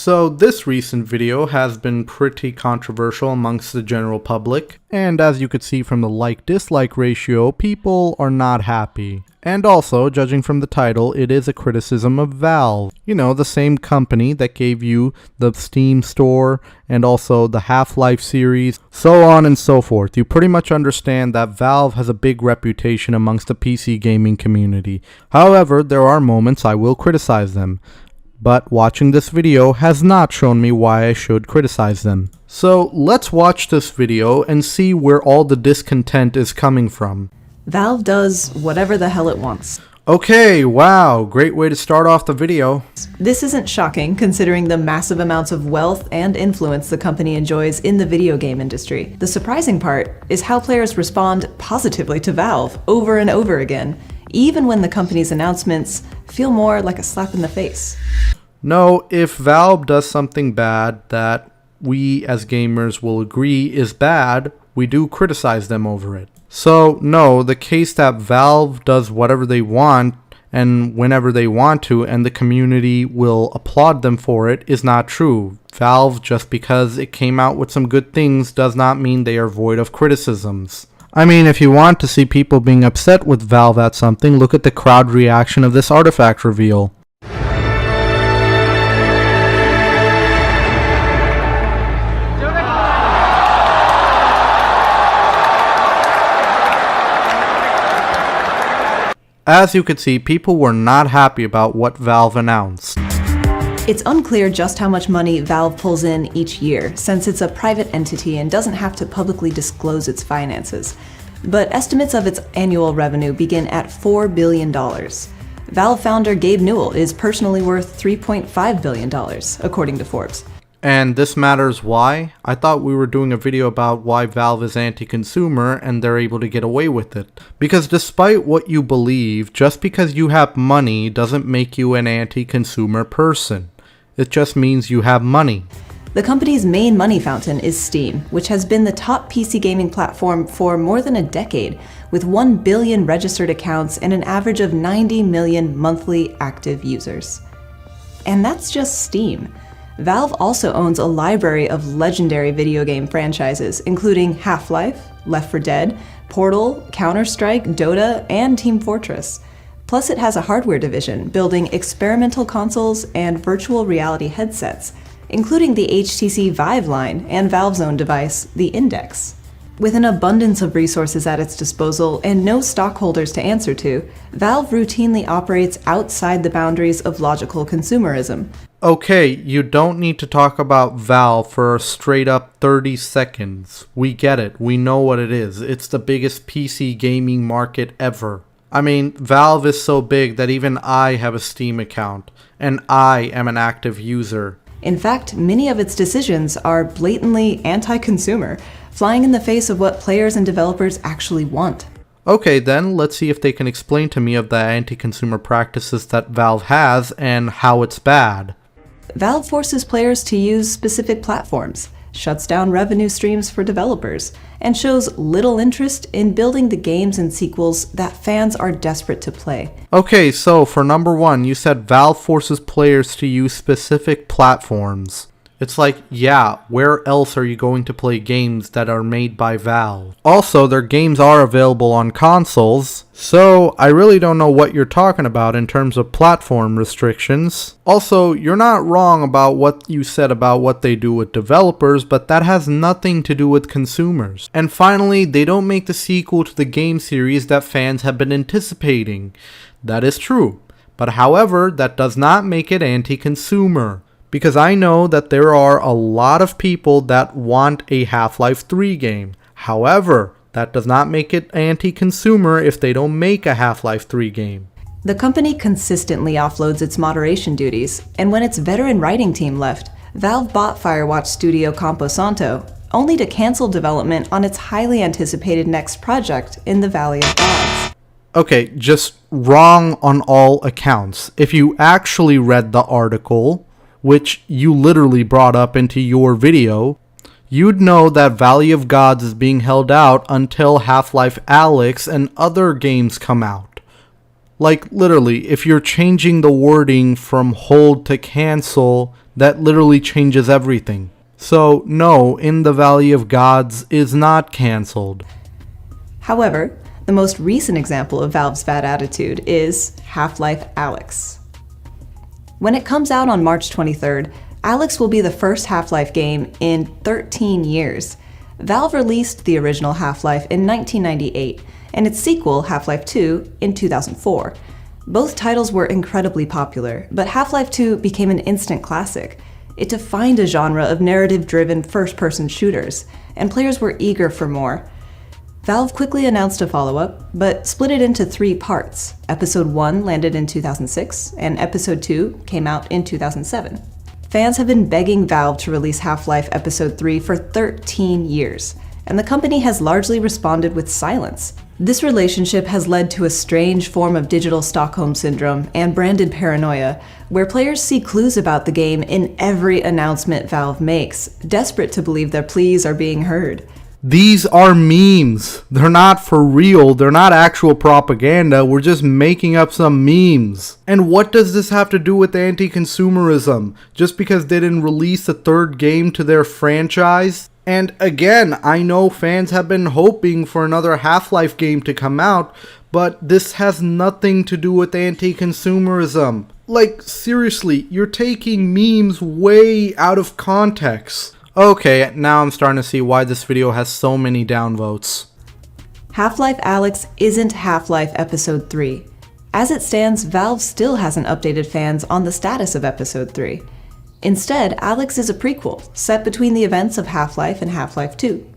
So this recent video has been pretty controversial amongst the general public, and as you could see from the like-dislike ratio, people are not happy. And also, judging from the title, it is a criticism of Valve. You know, the same company that gave you the Steam store and also the Half-Life series, so on and so forth. You pretty much understand that Valve has a big reputation amongst the PC gaming community. However, there are moments I will criticize them. But watching this video has not shown me why I should criticize them. So let's watch this video and see where all the discontent is coming from. Valve does whatever the hell it wants. Okay, wow, great way to start off the video. This isn't shocking considering the massive amounts of wealth and influence the company enjoys in the video game industry. The surprising part is how players respond positively to Valve over and over again, even when the company's announcements feel more like a slap in the face. No, if Valve does something bad that we as gamers will agree is bad, we do criticize them over it. So no, the case that Valve does whatever they want and whenever they want to and the community will applaud them for it is not true. Valve, just because it came out with some good things, does not mean they are void of criticisms. I mean, if you want to see people being upset with Valve at something, look at the crowd reaction of this artifact reveal. As you could see, people were not happy about what Valve announced. It's unclear just how much money Valve pulls in each year, since it's a private entity and doesn't have to publicly disclose its finances. But estimates of its annual revenue begin at $4 billion. Valve founder Gabe Newell is personally worth $3.5 billion, according to Forbes. And this matters why? I thought we were doing a video about why Valve is anti-consumer and they're able to get away with it. Because despite what you believe, just because you have money doesn't make you an anti-consumer person. It just means you have money. The company's main money fountain is Steam, which has been the top PC gaming platform for more than a decade, with 1 billion registered accounts and an average of 90 million monthly active users. And that's just Steam. Valve also owns a library of legendary video game franchises, including Half-Life, Left 4 Dead, Portal, Counter-Strike, Dota, and Team Fortress. Plus, it has a hardware division building experimental consoles and virtual reality headsets, including the HTC Vive line and Valve's own device, the Index. With an abundance of resources at its disposal and no stockholders to answer to, Valve routinely operates outside the boundaries of logical consumerism. Okay, you don't need to talk about Valve for a straight up 30 seconds. We get it. We know what it is. It's the biggest PC gaming market ever. I mean, Valve is so big that even I have a Steam account, and I am an active user. In fact, many of its decisions are blatantly anti-consumer, flying in the face of what players and developers actually want. Okay then, let's see if they can explain to me of the anti-consumer practices that Valve has and how it's bad. Valve forces players to use specific platforms, shuts down revenue streams for developers, and shows little interest in building the games and sequels that fans are desperate to play. Okay, so for number one, you said Valve forces players to use specific platforms. It's like, yeah, where else are you going to play games that are made by Valve? Also, their games are available on consoles, so I really don't know what you're talking about in terms of platform restrictions. Also, you're not wrong about what you said about what they do with developers, but that has nothing to do with consumers. And finally, they don't make the sequel to the game series that fans have been anticipating. That is true. But however, that does not make it anti-consumer. Because I know that there are a lot of people that want a Half-Life 3 game. However, that does not make it anti-consumer if they don't make a Half-Life 3 game. The company consistently offloads its moderation duties, and when its veteran writing team left, Valve bought Firewatch studio Camposanto, only to cancel development on its highly anticipated next project in the Valley of Gods. Okay, just wrong on all accounts. If you actually read the article, which you literally brought up into your video, you'd know that Valley of Gods is being held out until Half-Life Alyx and other games come out. Like, literally, if you're changing the wording from hold to cancel, that literally changes everything. So, no, In the Valley of Gods is not canceled. However, the most recent example of Valve's bad attitude is Half-Life Alyx. When it comes out on March 23rd, Alyx will be the first Half-Life game in 13 years. Valve released the original Half-Life in 1998, and its sequel, Half-Life 2, in 2004. Both titles were incredibly popular, but Half-Life 2 became an instant classic. It defined a genre of narrative-driven first-person shooters, and players were eager for more. Valve quickly announced a follow-up, but split it into 3 parts. Episode 1 landed in 2006, and Episode 2 came out in 2007. Fans have been begging Valve to release Half-Life Episode 3 for 13 years, and the company has largely responded with silence. This relationship has led to a strange form of digital Stockholm Syndrome and branded paranoia, where players see clues about the game in every announcement Valve makes, desperate to believe their pleas are being heard. These are memes. They're not for real. They're not actual propaganda. We're just making up some memes. And what does this have to do with anti-consumerism? Just because they didn't release a 3rd game to their franchise? And again, I know fans have been hoping for another Half-Life game to come out, but this has nothing to do with anti-consumerism. Like, seriously, you're taking memes way out of context. Okay, now I'm starting to see why this video has so many downvotes. Half-Life Alyx isn't Half-Life Episode 3. As it stands, Valve still hasn't updated fans on the status of Episode 3. Instead, Alyx is a prequel, set between the events of Half-Life and Half-Life 2.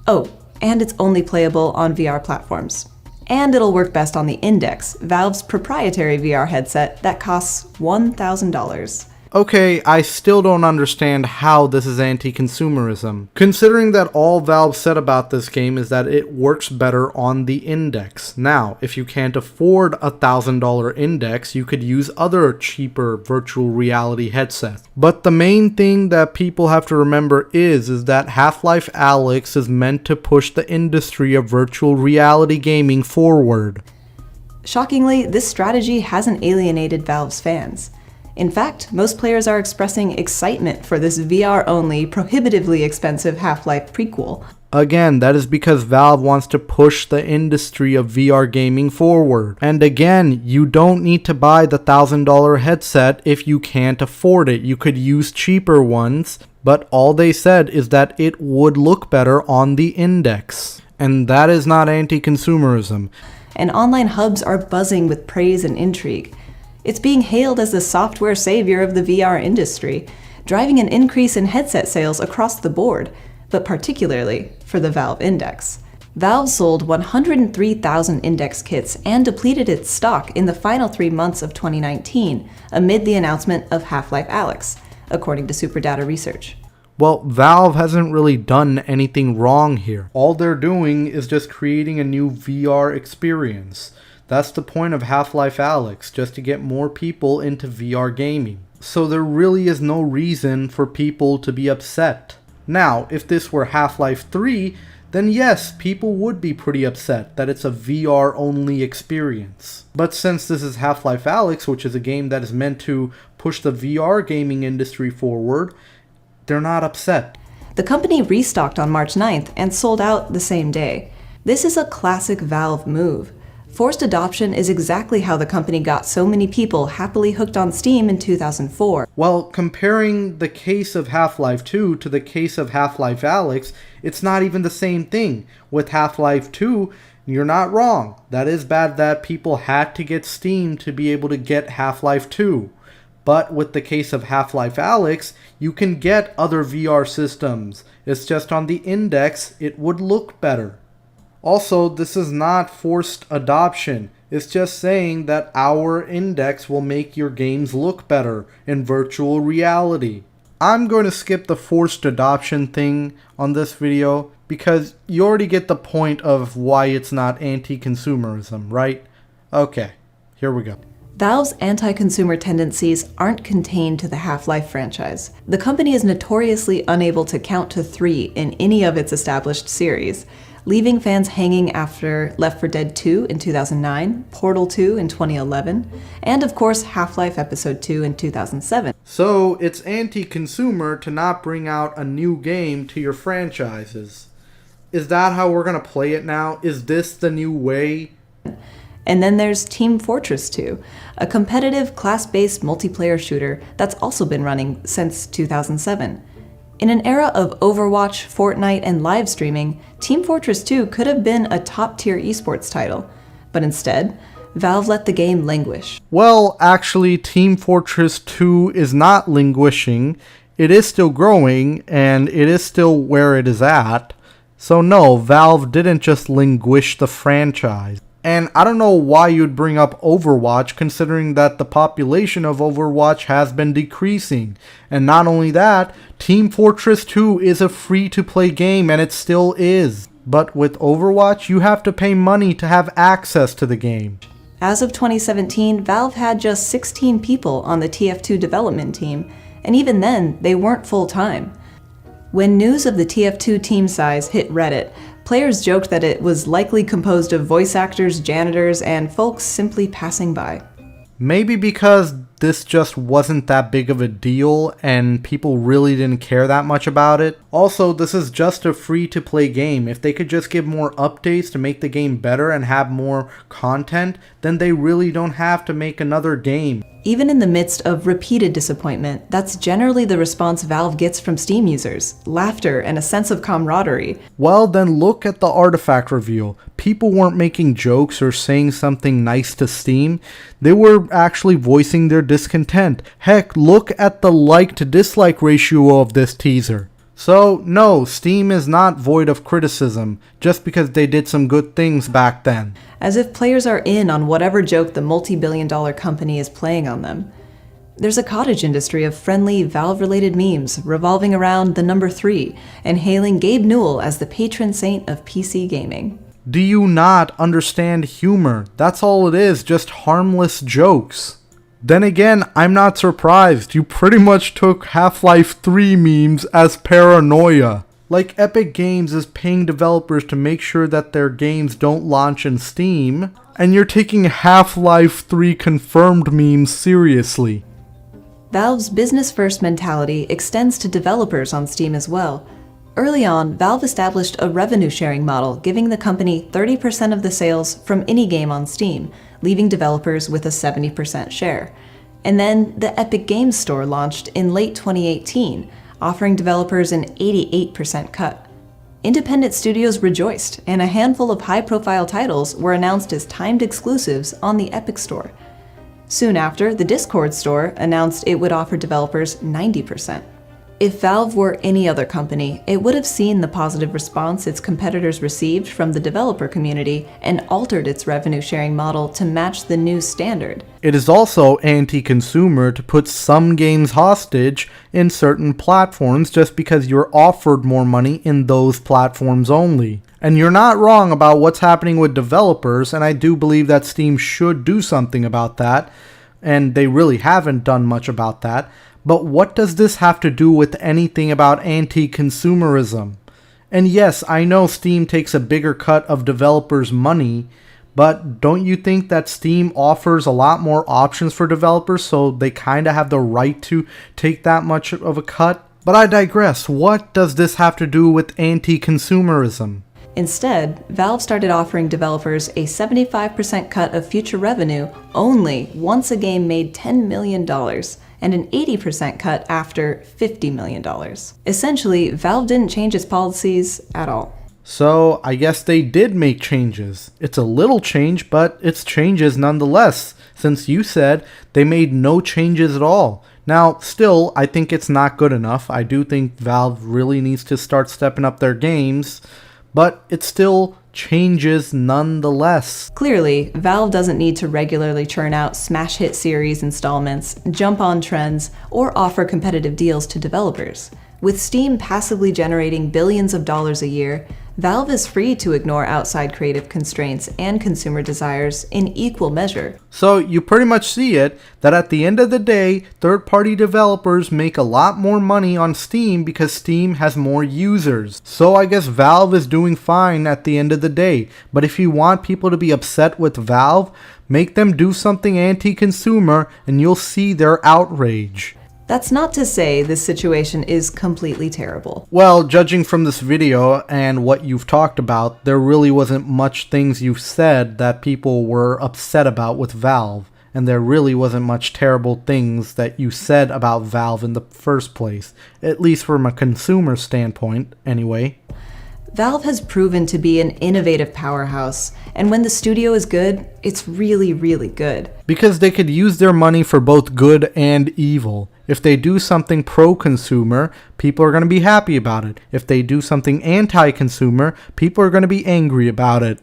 Oh, and it's only playable on VR platforms. And it'll work best on the Index, Valve's proprietary VR headset that costs $1,000. Okay, I still don't understand how this is anti-consumerism, considering that all Valve said about this game is that it works better on the Index. Now, if you can't afford a $1,000 Index, you could use other cheaper virtual reality headsets. But the main thing that people have to remember is that Half-Life Alyx is meant to push the industry of virtual reality gaming forward. Shockingly, this strategy hasn't alienated Valve's fans. In fact, most players are expressing excitement for this VR-only, prohibitively expensive Half-Life prequel. Again, that is because Valve wants to push the industry of VR gaming forward. And again, you don't need to buy the $1,000 headset if you can't afford it. You could use cheaper ones, but all they said is that it would look better on the Index. And that is not anti-consumerism. And online hubs are buzzing with praise and intrigue. It's being hailed as the software savior of the VR industry, driving an increase in headset sales across the board, but particularly for the Valve Index. Valve sold 103,000 Index kits and depleted its stock in the final 3 months of 2019, amid the announcement of Half-Life Alyx, according to Superdata Research. Well, Valve hasn't really done anything wrong here. All they're doing is just creating a new VR experience. That's the point of Half-Life Alyx, just to get more people into VR gaming. So there really is no reason for people to be upset. Now, if this were Half-Life 3, then yes, people would be pretty upset that it's a VR-only experience. But since this is Half-Life Alyx, which is a game that is meant to push the VR gaming industry forward, they're not upset. The company restocked on March 9th and sold out the same day. This is a classic Valve move. Forced adoption is exactly how the company got so many people happily hooked on Steam in 2004. Well, comparing the case of Half-Life 2 to the case of Half-Life Alyx, it's not even the same thing. With Half-Life 2, you're not wrong. That is bad that people had to get Steam to be able to get Half-Life 2. But with the case of Half-Life Alyx, you can get other VR systems. It's just on the Index, it would look better. Also, this is not forced adoption. It's just saying that our Index will make your games look better in virtual reality. I'm going to skip the forced adoption thing on this video because you already get the point of why it's not anti-consumerism, right? Okay, here we go. Valve's anti-consumer tendencies aren't contained to the Half-Life franchise. The company is notoriously unable to count to 3 in any of its established series. leaving fans hanging after Left 4 Dead 2 in 2009, Portal 2 in 2011, and of course Half-Life Episode 2 in 2007. So it's anti-consumer to not bring out a new game to your franchises. Is that how we're gonna play it now? Is this the new way? And then there's Team Fortress 2, a competitive class-based multiplayer shooter that's also been running since 2007. In an era of Overwatch, Fortnite, and live streaming, Team Fortress 2 could have been a top-tier esports title, but instead, Valve let the game languish. Well, actually, Team Fortress 2 is not languishing. It is still growing, and it is still where it is at. So no, Valve didn't just languish the franchise. And I don't know why you'd bring up Overwatch, considering that the population of Overwatch has been decreasing. And not only that, Team Fortress 2 is a free-to-play game, and it still is. But with Overwatch, you have to pay money to have access to the game. As of 2017, Valve had just 16 people on the TF2 development team, and even then, they weren't full-time. When news of the TF2 team size hit Reddit, players joked that it was likely composed of voice actors, janitors, and folks simply passing by. Maybe because this just wasn't that big of a deal and people really didn't care that much about it. Also, this is just a free-to-play game. If they could just give more updates to make the game better and have more content, then they really don't have to make another game. Even in the midst of repeated disappointment, that's generally the response Valve gets from Steam users: laughter and a sense of camaraderie. Well, then look at the artifact reveal. People weren't making jokes or saying something nice to Steam. They were actually voicing their discontent. Heck, look at the like to dislike ratio of this teaser. So, no, Steam is not void of criticism, just because they did some good things back then. As if players are in on whatever joke the multi-billion-dollar company is playing on them. There's a cottage industry of friendly, Valve-related memes revolving around the number 3 and hailing Gabe Newell as the patron saint of PC gaming. Do you not understand humor? That's all it is, just harmless jokes. Then again, I'm not surprised. You pretty much took Half-Life 3 memes as paranoia. Like Epic Games is paying developers to make sure that their games don't launch in Steam, and you're taking Half-Life 3 confirmed memes seriously. Valve's business-first mentality extends to developers on Steam as well. Early on, Valve established a revenue-sharing model, giving the company 30% of the sales from any game on Steam, leaving developers with a 70% share. And then the Epic Games Store launched in late 2018, offering developers an 88% cut. Independent studios rejoiced, and a handful of high-profile titles were announced as timed exclusives on the Epic Store. Soon after, the Discord Store announced it would offer developers 90%. If Valve were any other company, it would have seen the positive response its competitors received from the developer community and altered its revenue-sharing model to match the new standard. It is also anti-consumer to put some games hostage in certain platforms just because you're offered more money in those platforms only. And you're not wrong about what's happening with developers, and I do believe that Steam should do something about that, and they really haven't done much about that. But what does this have to do with anything about anti-consumerism? And yes, I know Steam takes a bigger cut of developers' money, but don't you think that Steam offers a lot more options for developers, so they kind of have the right to take that much of a cut? But I digress. What does this have to do with anti-consumerism? Instead, Valve started offering developers a 75% cut of future revenue only once a game made $10 million, and an 80% cut after $50 million. Essentially, Valve didn't change its policies at all. So, I guess they did make changes. It's a little change, but it's changes nonetheless, since you said they made no changes at all. Now, still, I think it's not good enough. I do think Valve really needs to start stepping up their games, but it still changes nonetheless. Clearly, Valve doesn't need to regularly churn out smash hit series installments, jump on trends, or offer competitive deals to developers. With Steam passively generating billions of dollars a year, Valve is free to ignore outside creative constraints and consumer desires in equal measure. So you pretty much see it, that at the end of the day, third-party developers make a lot more money on Steam because Steam has more users. So I guess Valve is doing fine at the end of the day. But if you want people to be upset with Valve, make them do something anti-consumer and you'll see their outrage. That's not to say this situation is completely terrible. Well, judging from this video and what you've talked about, there really wasn't much things you've said that people were upset about with Valve. And there really wasn't much terrible things that you said about Valve in the first place. At least from a consumer standpoint, anyway. Valve has proven to be an innovative powerhouse, and when the studio is good, it's really, really good. Because they could use their money for both good and evil. If they do something pro-consumer, people are going to be happy about it. If they do something anti-consumer, people are going to be angry about it.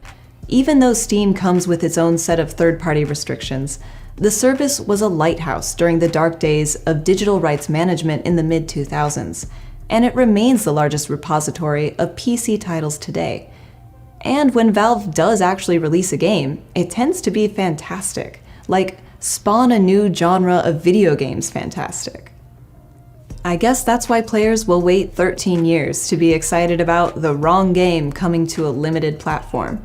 Even though Steam comes with its own set of third-party restrictions, the service was a lighthouse during the dark days of digital rights management in the mid-2000s, and it remains the largest repository of PC titles today. And when Valve does actually release a game, it tends to be fantastic, like spawn a new genre of video games fantastic. I guess that's why players will wait 13 years to be excited about the wrong game coming to a limited platform.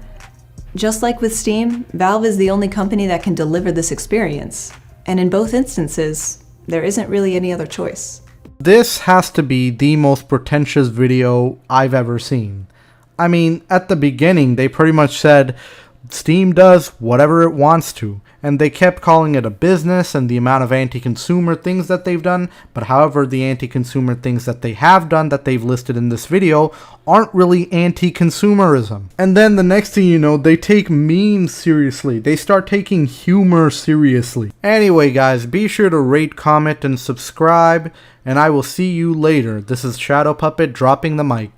Just like with Steam, Valve is the only company that can deliver this experience, and in both instances, there isn't really any other choice. This has to be the most pretentious video I've ever seen. I mean, at the beginning, they pretty much said, Steam does whatever it wants to, and they kept calling it a business and the amount of anti-consumer things that they've done, but however, the anti-consumer things that they have done that they've listed in this video aren't really anti-consumerism. And then the next thing you know, they take memes seriously. They start taking humor seriously. Anyway guys, be sure to rate, comment, and subscribe, and I will see you later. This is Shadow Puppet dropping the mic.